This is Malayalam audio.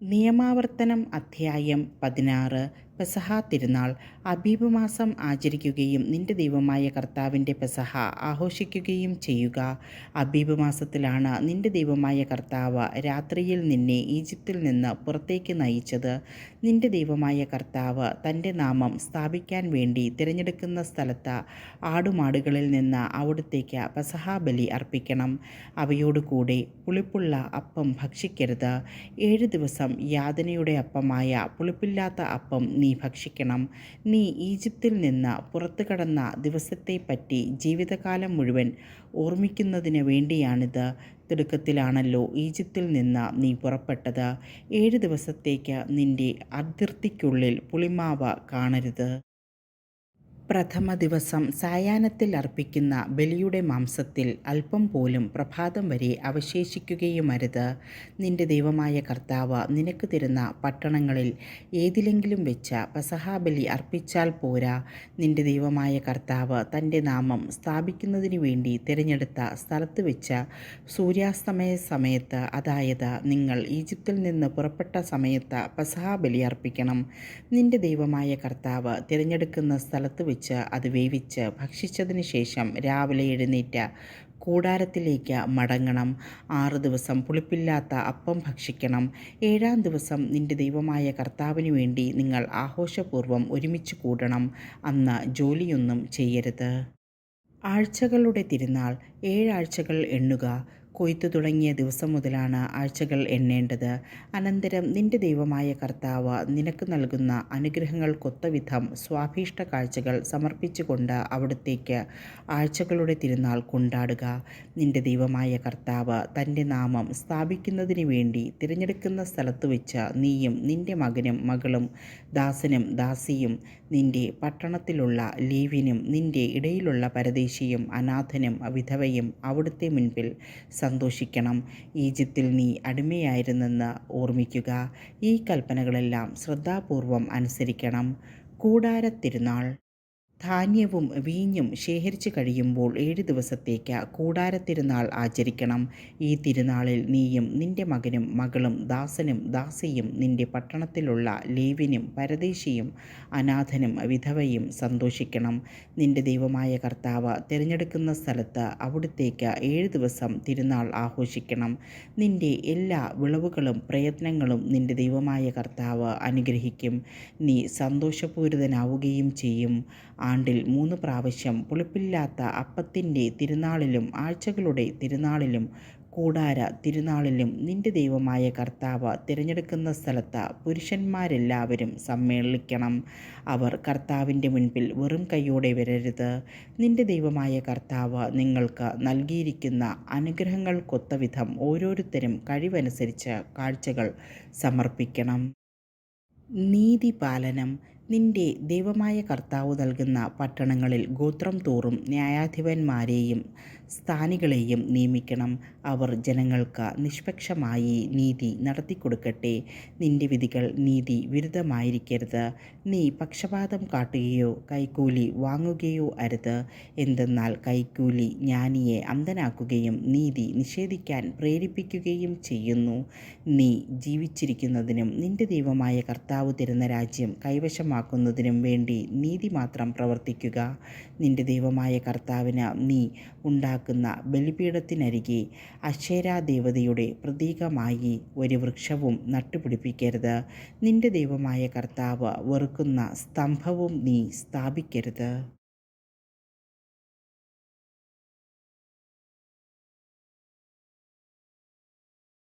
നിയമാവർത്തനം അധ്യായം 16. പെസഹ തിരുനാൾ. അബീബ് മാസം ആചരിക്കുകയും നിന്റെ ദൈവമായ കർത്താവിൻ്റെ പെസഹ ആഘോഷിക്കുകയും ചെയ്യുക. അബീബ് മാസത്തിലാണ് നിന്റെ ദൈവമായ കർത്താവ് രാത്രിയിൽ നിന്നെ ഈജിപ്തിൽ നിന്ന് പുറത്തേക്ക് നയിച്ചത്. നിന്റെ ദൈവമായ കർത്താവ് തൻ്റെ നാമം സ്ഥാപിക്കാൻ വേണ്ടി തിരഞ്ഞെടുക്കുന്ന സ്ഥലത്ത് ആടുമാടുകളിൽ നിന്ന് അവിടുത്തേക്ക് പെസഹ ബലി അർപ്പിക്കണം. അവയോടുകൂടെ പുളിപ്പുള്ള അപ്പം ഭക്ഷിക്കരുത്. 7 ദിവസം യാതനയുടെ അപ്പമായ പുളിപ്പില്ലാത്ത അപ്പം നീ ഭക്ഷിക്കണം. നീ ഈജിപ്തിൽ നിന്ന് പുറത്തു കടന്ന ദിവസത്തെപ്പറ്റി ജീവിതകാലം മുഴുവൻ ഓർമ്മിക്കുന്നതിന് വേണ്ടിയാണിത്. തിടുക്കത്തിലാണല്ലോ ഈജിപ്തിൽ നിന്ന് നീ പുറപ്പെട്ടത്. 7 ദിവസത്തേക്ക് നിന്റെ അതിർത്തിക്കുള്ളിൽ പുളിമാവ് കാണരുത്. പ്രഥമ ദിവസം സായാഹ്നത്തിൽ അർപ്പിക്കുന്ന ബലിയുടെ മാംസത്തിൽ അല്പം പോലും പ്രഭാതം വരെ അവശേഷിക്കുകയുമരുത്. നിന്റെ ദൈവമായ കർത്താവ് നിനക്ക് തരുന്ന പട്ടണങ്ങളിൽ ഏതിലെങ്കിലും വെച്ച് പെസഹ ബലി അർപ്പിച്ചാൽ പോരാ. നിന്റെ ദൈവമായ കർത്താവ് തൻ്റെ നാമം സ്ഥാപിക്കുന്നതിനു വേണ്ടി തിരഞ്ഞെടുത്ത സ്ഥലത്ത് വെച്ച് സൂര്യാസ്തമയ സമയത്ത്, അതായത് നിങ്ങൾ ഈജിപ്തിൽ നിന്ന് പുറപ്പെട്ട സമയത്ത് പെസഹ ബലി അർപ്പിക്കണം. നിന്റെ ദൈവമായ കർത്താവ് തിരഞ്ഞെടുക്കുന്ന സ്ഥലത്ത് വെച്ച് അത് വേവിച്ച് ഭക്ഷിച്ചതിന് ശേഷം രാവിലെ എഴുന്നേറ്റ് കൂടാരത്തിലേക്ക് മടങ്ങണം. 6 ദിവസം പുളിപ്പില്ലാത്ത അപ്പം ഭക്ഷിക്കണം. 7-ാം ദിവസം നിന്റെ ദൈവമായ കർത്താവിന് വേണ്ടി നിങ്ങൾ ആഘോഷപൂർവ്വം ഒരുമിച്ച് കൂടണം. അന്ന് ജോലിയൊന്നും ചെയ്യരുത്. ആഴ്ചകളുടെ തിരുനാൾ. 7 ആഴ്ചകൾ എണ്ണുക. കൊയ്ത്തു തുടങ്ങിയ ദിവസം മുതലാണ് ആഴ്ചകൾ എണ്ണേണ്ടത്. അനന്തരം നിന്റെ ദൈവമായ കർത്താവ് നിനക്ക് നൽകുന്ന അനുഗ്രഹങ്ങൾക്കൊത്തവിധം സ്വാഭീഷ്ട കാഴ്ചകൾ സമർപ്പിച്ചുകൊണ്ട് അവിടുത്തേക്ക് ആഴ്ചകളുടെ തിരുനാൾ കൊണ്ടാടുക. നിന്റെ ദൈവമായ കർത്താവ് തൻ്റെ നാമം സ്ഥാപിക്കുന്നതിന് വേണ്ടി തിരഞ്ഞെടുക്കുന്ന സ്ഥലത്ത് വെച്ച് നീയും നിന്റെ മകനും മകളും ദാസനും ദാസിയും നിന്റെ പട്ടണത്തിലുള്ള ലേവ്യനും നിന്റെ ഇടയിലുള്ള പരദേശിയും അനാഥനും വിധവയും അവിടുത്തെ മുൻപിൽ സന്തോഷിക്കണം. ഈജിപ്തിൽ നീ അടിമയായിരുന്നെന്ന് ഓർമ്മിക്കുക. ഈ കൽപ്പനകളെല്ലാം ശ്രദ്ധാപൂർവം അനുസരിക്കണം. കൂടാരത്തിരുനാൾ. ധാന്യവും വീഞ്ഞും ശേഖരിച്ചു കഴിയുമ്പോൾ 7 ദിവസത്തേക്ക് കൂടാരത്തിരുനാൾ ആചരിക്കണം. ഈ തിരുനാളിൽ നീയും നിന്റെ മകനും മകളും ദാസനും ദാസിയും നിന്റെ പട്ടണത്തിലുള്ള ലേവ്യനും പരദേശിയും അനാഥനും വിധവയും സന്തോഷിക്കണം. നിന്റെ ദൈവമായ കർത്താവ് തിരഞ്ഞെടുക്കുന്ന സ്ഥലത്ത് അവിടുത്തേക്ക് 7 ദിവസം തിരുനാൾ ആഘോഷിക്കണം. നിന്റെ എല്ലാ വിളവുകളും പ്രയത്നങ്ങളും നിന്റെ ദൈവമായ കർത്താവ് അനുഗ്രഹിക്കും. നീ സന്തോഷപൂരിതനാവുകയും ചെയ്യും. ആണ്ടിൽ 3 പ്രാവശ്യം പുളിപ്പില്ലാത്ത അപ്പത്തിൻ്റെ തിരുനാളിലും ആഴ്ചകളുടെ തിരുനാളിലും കൂടാര തിരുനാളിലും നിന്റെ ദൈവമായ കർത്താവ് തിരഞ്ഞെടുക്കുന്ന സ്ഥലത്ത് പുരുഷന്മാരെല്ലാവരും സമ്മേളിക്കണം. അവർ കർത്താവിൻ്റെ മുൻപിൽ വെറും കൈയോടെ വരരുത്. നിന്റെ ദൈവമായ കർത്താവ് നിങ്ങൾക്ക് നൽകിയിരിക്കുന്ന അനുഗ്രഹങ്ങൾക്കൊത്തവിധം ഓരോരുത്തരും കഴിവനുസരിച്ച് കാഴ്ചകൾ സമർപ്പിക്കണം. നീതിപാലനം. നിന്റെ ദൈവമായ കർത്താവ് നൽകുന്ന പട്ടണങ്ങളിൽ ഗോത്രം തോറും ന്യായാധിപന്മാരെയും സ്ഥാനികളെയും നിയമിക്കണം. അവർ ജനങ്ങൾക്ക് നിഷ്പക്ഷമായി നീതി നടത്തിക്കൊടുക്കട്ടെ. നിന്റെ വിധികൾ നീതി വിരുദ്ധമായിരിക്കരുത്. നീ പക്ഷപാതം കാട്ടുകയോ കൈക്കൂലി വാങ്ങുകയോ അരുത്. എന്തെന്നാൽ കൈക്കൂലി ജ്ഞാനിയെ അന്ധനാക്കുകയും നീതി നിഷേധിക്കാൻ പ്രേരിപ്പിക്കുകയും ചെയ്യുന്നു. നീ ജീവിച്ചിരിക്കുന്നതിനും നിന്റെ ദൈവമായ കർത്താവ് തരുന്ന രാജ്യം കൈവശമാക്കുന്നതിനും വേണ്ടി നീതി മാത്രം പ്രവർത്തിക്കുക. നിന്റെ ദൈവമായ കർത്താവിന് നീ ഉണ്ടാക്കുന്ന ബലിപീഠത്തിനരികെ അശേരാദേവതയുടെ പ്രതീകമായി ഒരു വൃക്ഷവും നട്ടുപിടിപ്പിക്കരുത്. നിന്റെ ദൈവമായ കർത്താവ് വെറുക്കുന്ന സ്തംഭവും നീ സ്ഥാപിക്കരുത്.